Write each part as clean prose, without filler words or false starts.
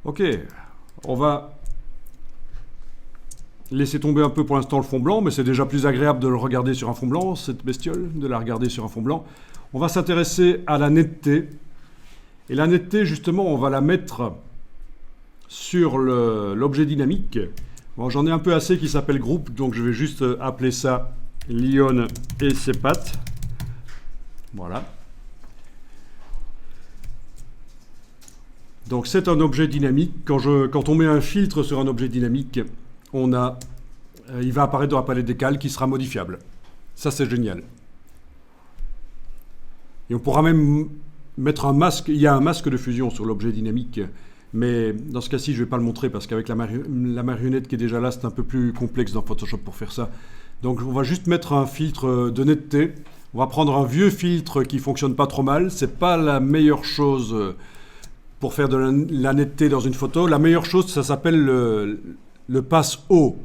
Ok, on va laisser tomber un peu pour l'instant le fond blanc, mais c'est déjà plus agréable de le regarder sur un fond blanc, cette bestiole, de la regarder sur un fond blanc. On va s'intéresser à la netteté. Et la netteté, justement, on va la mettre sur l'objet dynamique. Bon, j'en ai un peu assez qui s'appelle groupe, donc je vais juste appeler ça Lion et ses pattes. Voilà. Donc c'est un objet dynamique. Quand on met un filtre sur un objet dynamique, il va apparaître dans la palette des cales qui sera modifiable. Ça, c'est génial. Et on pourra même mettre un masque. Il y a un masque de fusion sur l'objet dynamique. Mais dans ce cas-ci, je ne vais pas le montrer parce qu'avec la marionnette qui est déjà là, c'est un peu plus complexe dans Photoshop pour faire ça. Donc on va juste mettre un filtre de netteté. On va prendre un vieux filtre qui ne fonctionne pas trop mal. Ce n'est pas la meilleure chose pour faire de la netteté dans une photo. La meilleure chose, ça s'appelle le passe haut.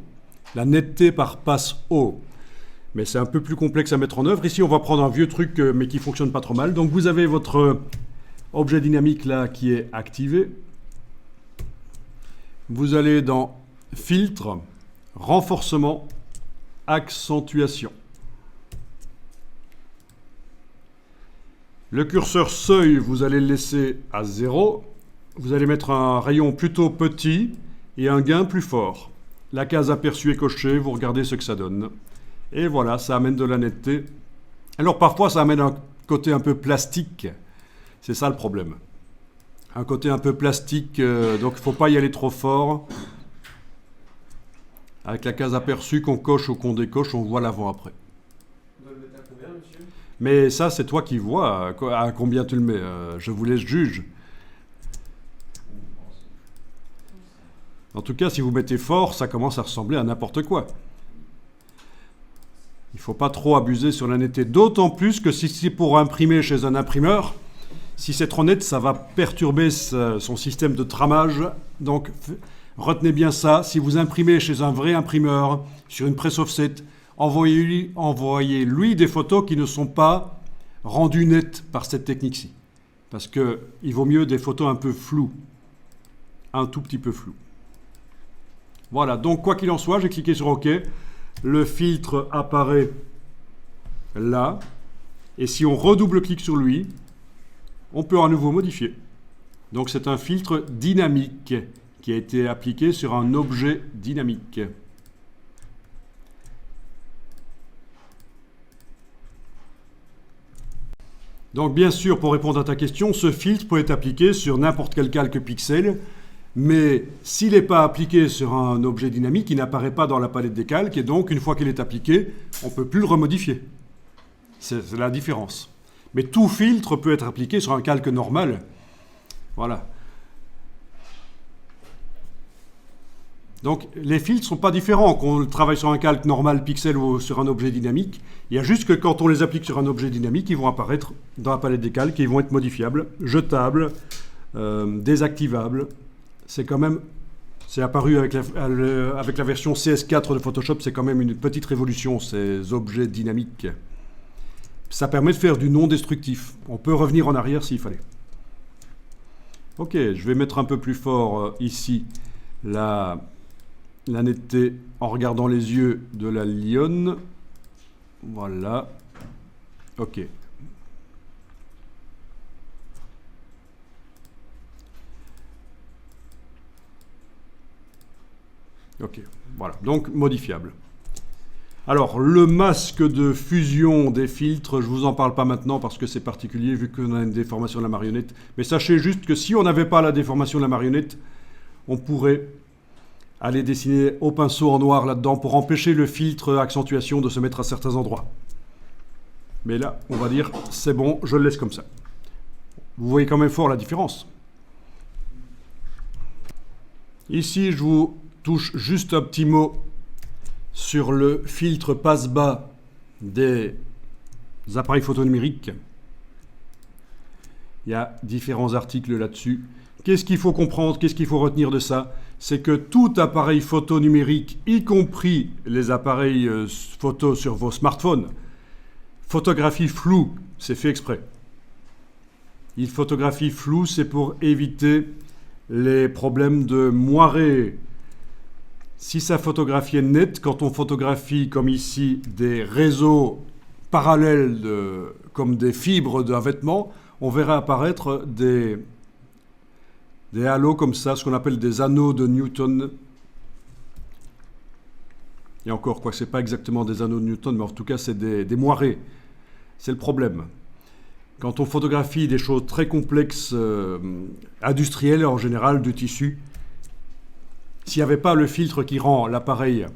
La netteté par passe haut. Mais c'est un peu plus complexe à mettre en œuvre. Ici, on va prendre un vieux truc mais qui ne fonctionne pas trop mal. Donc vous avez votre objet dynamique là qui est activé. Vous allez dans Filtre, Renforcement, Accentuation. Le curseur seuil, vous allez le laisser à 0. Vous allez mettre un rayon plutôt petit et un gain plus fort. La case aperçu est cochée, vous regardez ce que ça donne. Et voilà, ça amène de la netteté. Alors parfois, ça amène un côté un peu plastique. C'est ça le problème. Un côté un peu plastique, donc il ne faut pas y aller trop fort. Avec la case aperçue qu'on coche ou qu'on décoche, on voit l'avant-après. Vous le mettez à combien, monsieur? Mais ça, c'est toi qui vois à combien tu le mets. Je vous laisse juge. En tout cas, si vous mettez fort, ça commence à ressembler à n'importe quoi. Il ne faut pas trop abuser sur la netteté. D'autant plus que si c'est pour imprimer chez un imprimeur, si c'est trop net, ça va perturber son système de tramage. Donc, retenez bien ça. Si vous imprimez chez un vrai imprimeur, sur une presse offset, envoyez-lui des photos qui ne sont pas rendues nettes par cette technique-ci. Parce qu'il vaut mieux des photos un peu floues. Un tout petit peu floues. Voilà, donc quoi qu'il en soit, j'ai cliqué sur OK. Le filtre apparaît là. Et si on redouble-clique sur lui, on peut à nouveau modifier. Donc c'est un filtre dynamique qui a été appliqué sur un objet dynamique. Donc bien sûr, pour répondre à ta question, ce filtre peut être appliqué sur n'importe quel calque pixel, mais s'il n'est pas appliqué sur un objet dynamique, il n'apparaît pas dans la palette des calques, et donc une fois qu'il est appliqué, on ne peut plus le remodifier. C'est la différence. Mais tout filtre peut être appliqué sur un calque normal. Voilà. Donc les filtres ne sont pas différents qu'on travaille sur un calque normal pixel ou sur un objet dynamique. Il y a juste que quand on les applique sur un objet dynamique, ils vont apparaître dans la palette des calques et ils vont être modifiables, jetables, désactivables. C'est quand même, c'est apparu avec la version CS4 de Photoshop, c'est quand même une petite révolution, ces objets dynamiques. Ça permet de faire du non destructif. On peut revenir en arrière s'il fallait. Ok, je vais mettre un peu plus fort ici la netteté en regardant les yeux de la lionne. Voilà. Ok. Ok, voilà. Donc modifiable. Alors, le masque de fusion des filtres, je ne vous en parle pas maintenant parce que c'est particulier vu qu'on a une déformation de la marionnette. Mais sachez juste que si on n'avait pas la déformation de la marionnette, on pourrait aller dessiner au pinceau en noir là-dedans pour empêcher le filtre accentuation de se mettre à certains endroits. Mais là, on va dire, c'est bon, je le laisse comme ça. Vous voyez quand même fort la différence. Ici, je vous touche juste un petit mot sur le filtre passe-bas des appareils photo numériques. Il y a différents articles là-dessus. Qu'est-ce qu'il faut comprendre, qu'est-ce qu'il faut retenir de ça? C'est que tout appareil photo numérique, y compris les appareils photo sur vos smartphones, photographie floue, c'est fait exprès. Une photographie floue, c'est pour éviter les problèmes de moiré. Si sa photographie est nette, quand on photographie comme ici des réseaux parallèles comme des fibres d'un vêtement, on verra apparaître des halos comme ça, ce qu'on appelle des anneaux de Newton. Et encore, quoi, c'est pas exactement des anneaux de Newton, mais en tout cas, c'est des moirés. C'est le problème. Quand on photographie des choses très complexes, industrielles en général, de tissu, s'il n'y avait pas le filtre qui rend l'appareil,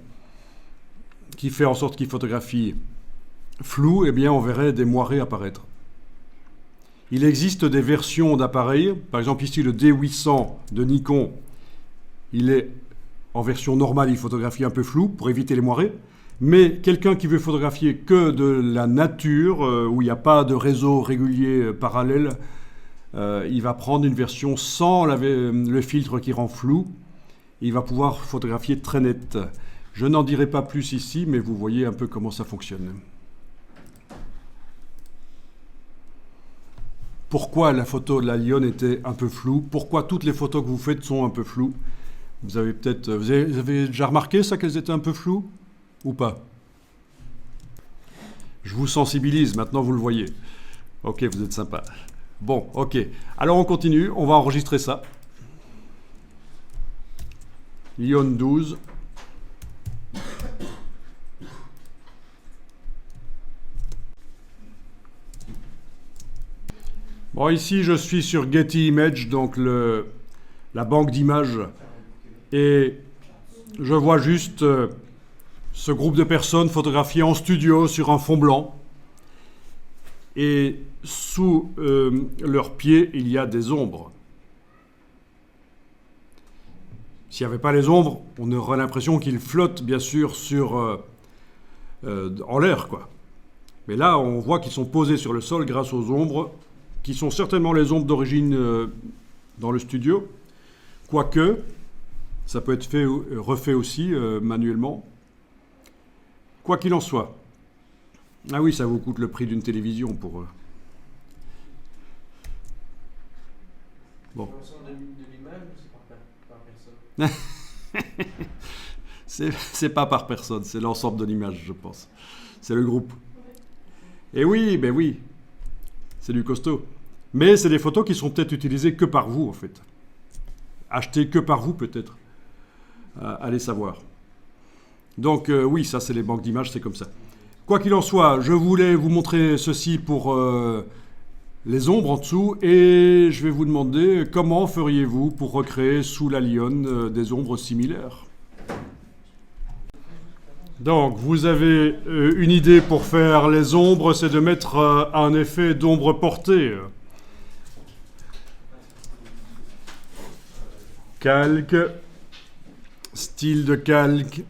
qui fait en sorte qu'il photographie flou, eh bien, on verrait des moirés apparaître. Il existe des versions d'appareils, par exemple ici le D800 de Nikon, il est en version normale, il photographie un peu flou pour éviter les moirés, mais quelqu'un qui veut photographier que de la nature, où il n'y a pas de réseau régulier parallèle, il va prendre une version sans le filtre qui rend flou, il va pouvoir photographier très net. Je n'en dirai pas plus ici, mais vous voyez un peu comment ça fonctionne. Pourquoi la photo de la lionne était un peu floue? Pourquoi toutes les photos que vous faites sont un peu floues? Vous avez déjà remarqué ça, qu'elles étaient un peu floues? Ou pas? Je vous sensibilise, maintenant vous le voyez. Ok, vous êtes sympa. Bon, ok. Alors on continue, on va enregistrer ça. Lyon 12. Bon, ici je suis sur Getty Images, donc la banque d'images, et je vois juste ce groupe de personnes photographiées en studio sur un fond blanc, et sous leurs pieds il y a des ombres. S'il n'y avait pas les ombres, on aurait l'impression qu'ils flottent bien sûr en l'air, quoi. Mais là on voit qu'ils sont posés sur le sol grâce aux ombres, qui sont certainement les ombres d'origine dans le studio, quoique ça peut être refait aussi manuellement. Quoi qu'il en soit. Ah oui, ça vous coûte le prix d'une télévision pour... Bon. L'ensemble de l'image, c'est par personne. C'est pas par personne, c'est l'ensemble de l'image, je pense. C'est le groupe. Et oui, ben oui, c'est du costaud. Mais c'est des photos qui sont peut-être utilisées que par vous, en fait. Achetées que par vous, peut-être. Allez savoir. Donc, oui, ça, c'est les banques d'images, c'est comme ça. Quoi qu'il en soit, je voulais vous montrer ceci pour les ombres en dessous, et je vais vous demander comment feriez-vous pour recréer sous la lionne des ombres similaires. Donc, vous avez une idée pour faire les ombres, c'est de mettre un effet d'ombre portée. Calque, style de calque,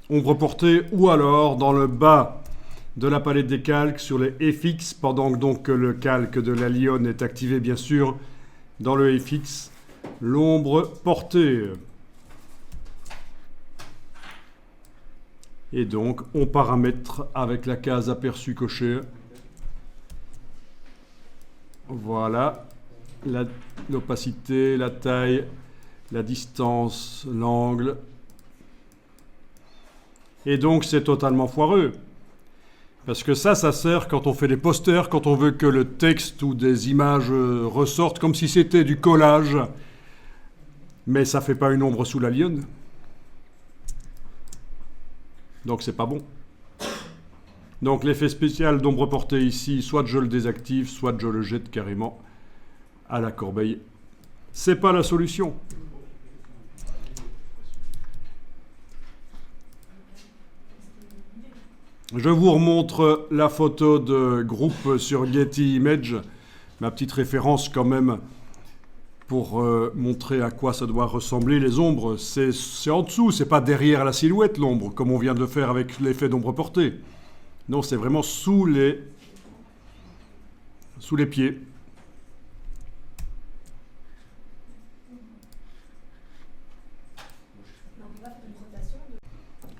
ombre portée, ou alors dans le bas de la palette des calques sur les FX, pendant donc que le calque de la lionne est activé bien sûr, dans le FX, l'ombre portée. Et donc on paramètre avec la case aperçu cochée. Voilà, l'opacité, la taille, la distance, l'angle. Et donc c'est totalement foireux. Parce que ça sert quand on fait des posters, quand on veut que le texte ou des images ressortent comme si c'était du collage. Mais ça ne fait pas une ombre sous la lionne. Donc c'est pas bon. Donc l'effet spécial d'ombre portée ici, soit je le désactive, soit je le jette carrément à la corbeille. C'est pas la solution. Je vous remontre la photo de groupe sur Getty Images, ma petite référence quand même pour montrer à quoi ça doit ressembler les ombres. C'est en dessous, c'est pas derrière la silhouette l'ombre, comme on vient de le faire avec l'effet d'ombre portée. Non, c'est vraiment sous les pieds.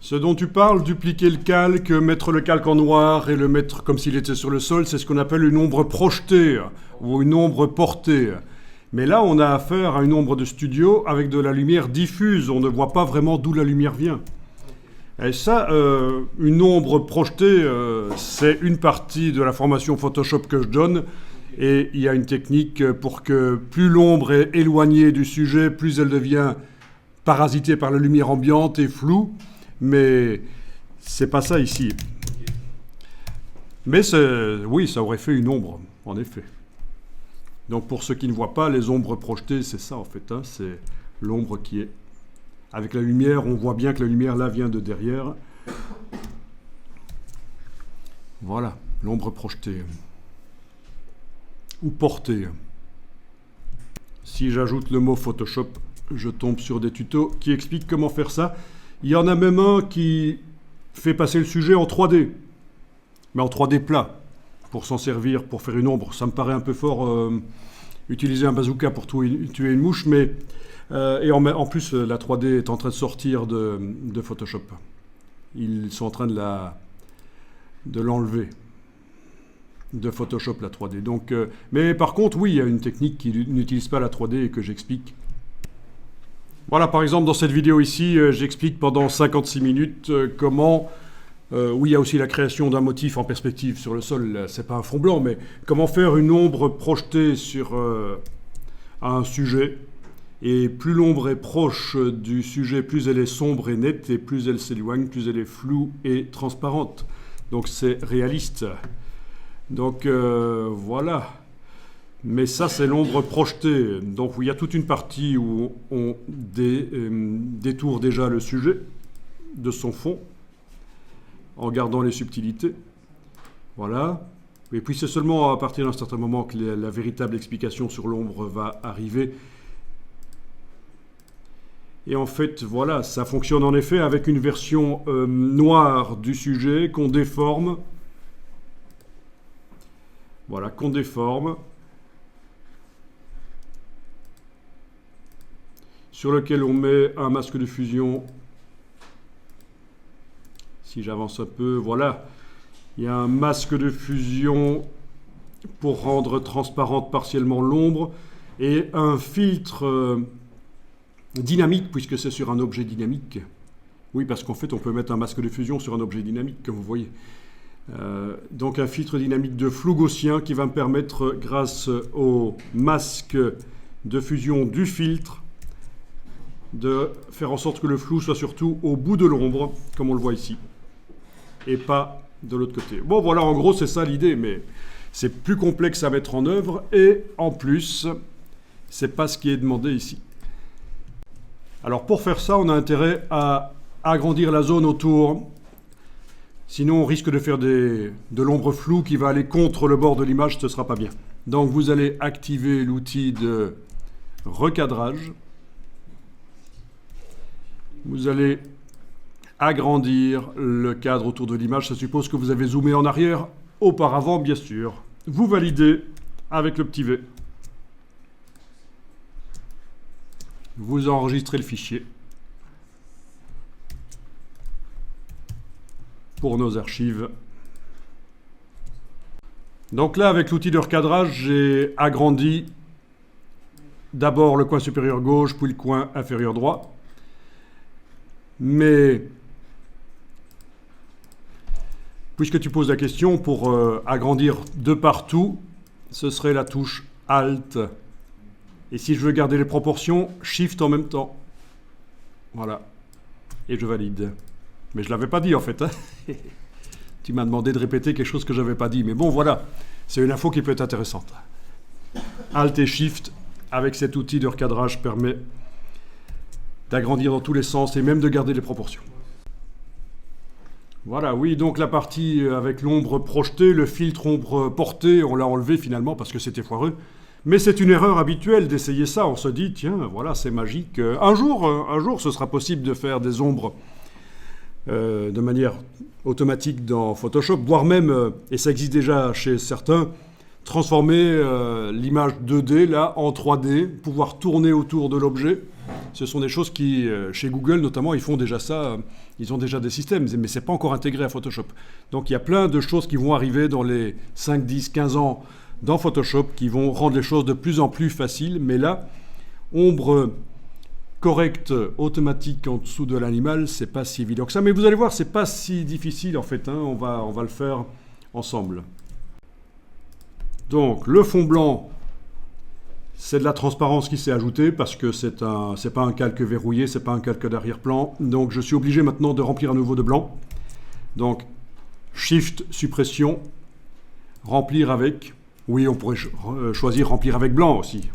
Ce dont tu parles, dupliquer le calque, mettre le calque en noir et le mettre comme s'il était sur le sol, c'est ce qu'on appelle une ombre projetée ou une ombre portée. Mais là, on a affaire à une ombre de studio avec de la lumière diffuse. On ne voit pas vraiment d'où la lumière vient. Et ça, une ombre projetée, c'est une partie de la formation Photoshop que je donne. Et il y a une technique pour que plus l'ombre est éloignée du sujet, plus elle devient parasitée par la lumière ambiante et floue. Mais c'est pas ça ici. Mais oui, ça aurait fait une ombre, en effet. Donc pour ceux qui ne voient pas, les ombres projetées, c'est ça en fait. Hein, c'est l'ombre qui est... Avec la lumière, on voit bien que la lumière là vient de derrière. Voilà, l'ombre projetée. Ou portée. Si j'ajoute le mot Photoshop, je tombe sur des tutos qui expliquent comment faire ça. Il y en a même un qui fait passer le sujet en 3D. Mais en 3D plat, pour s'en servir, pour faire une ombre. Ça me paraît un peu fort utiliser un bazooka pour tuer une mouche, mais en plus, la 3D est en train de sortir de Photoshop. Ils sont en train de l'enlever de Photoshop, la 3D. Donc, mais par contre, oui, il y a une technique qui n'utilise pas la 3D et que j'explique. Voilà, par exemple, dans cette vidéo ici, j'explique pendant 56 minutes comment... oui, il y a aussi la création d'un motif en perspective sur le sol, c'est pas un fond blanc, mais comment faire une ombre projetée sur un sujet. Et plus l'ombre est proche du sujet, plus elle est sombre et nette, et plus elle s'éloigne, plus elle est floue et transparente. Donc c'est réaliste. Donc voilà. Mais ça, c'est l'ombre projetée. Donc il y a toute une partie où on détourne déjà le sujet de son fond, en gardant les subtilités. Voilà. Et puis c'est seulement à partir d'un certain moment que la véritable explication sur l'ombre va arriver. Et en fait, voilà, ça fonctionne en effet avec une version noire du sujet qu'on déforme. Voilà, qu'on déforme. Sur lequel on met un masque de fusion. Si j'avance un peu, voilà. Il y a un masque de fusion pour rendre transparente partiellement l'ombre et un filtre dynamique, puisque c'est sur un objet dynamique. Oui, parce qu'en fait, on peut mettre un masque de fusion sur un objet dynamique, comme vous voyez. Donc un filtre dynamique de flou gaussien qui va me permettre, grâce au masque de fusion du filtre, de faire en sorte que le flou soit surtout au bout de l'ombre, comme on le voit ici, et pas de l'autre côté. Bon, voilà, en gros, c'est ça l'idée, mais c'est plus complexe à mettre en œuvre, et en plus, c'est pas ce qui est demandé ici. Alors, pour faire ça, on a intérêt à agrandir la zone autour, sinon on risque de faire de l'ombre floue qui va aller contre le bord de l'image, ce ne sera pas bien. Donc, vous allez activer l'outil de recadrage. Vous allez agrandir le cadre autour de l'image. Ça suppose que vous avez zoomé en arrière auparavant, bien sûr. Vous validez avec le petit V. Vous enregistrez le fichier pour nos archives. Donc là, avec l'outil de recadrage, j'ai agrandi d'abord le coin supérieur gauche, puis le coin inférieur droit. Mais puisque tu poses la question, pour agrandir de partout, ce serait la touche Alt. Et si je veux garder les proportions, Shift en même temps. Voilà. Et je valide. Mais je ne l'avais pas dit en fait. Hein. Tu m'as demandé de répéter quelque chose que je n'avais pas dit. Mais bon, voilà. C'est une info qui peut être intéressante. Alt et Shift, avec cet outil de recadrage, permet d'agrandir dans tous les sens et même de garder les proportions. Voilà, oui, donc la partie avec l'ombre projetée, le filtre ombre portée, on l'a enlevé finalement parce que c'était foireux. Mais c'est une erreur habituelle d'essayer ça. On se dit, tiens, voilà, c'est magique. Un jour, ce sera possible de faire des ombres de manière automatique dans Photoshop, voire même, et ça existe déjà chez certains, transformer l'image 2D là en 3D, pouvoir tourner autour de l'objet. Ce sont des choses qui, chez Google notamment, ils font déjà ça. Ils ont déjà des systèmes, mais ce n'est pas encore intégré à Photoshop. Donc il y a plein de choses qui vont arriver dans les 5, 10, 15 ans dans Photoshop qui vont rendre les choses de plus en plus faciles. Mais là, ombre correcte automatique en dessous de l'animal, c'est pas si évident que ça. Mais vous allez voir, c'est pas si difficile en fait. Hein. On va le faire ensemble. Donc le fond blanc, c'est de la transparence qui s'est ajoutée parce que c'est pas un calque verrouillé, c'est pas un calque d'arrière-plan. Donc je suis obligé maintenant de remplir à nouveau de blanc. Donc Shift, suppression, remplir avec. Oui, on pourrait choisir remplir avec blanc aussi.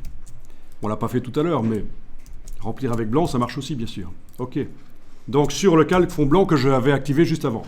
On l'a pas fait tout à l'heure, mais remplir avec blanc, ça marche aussi bien sûr. Ok. Donc sur le calque fond blanc que j'avais activé juste avant.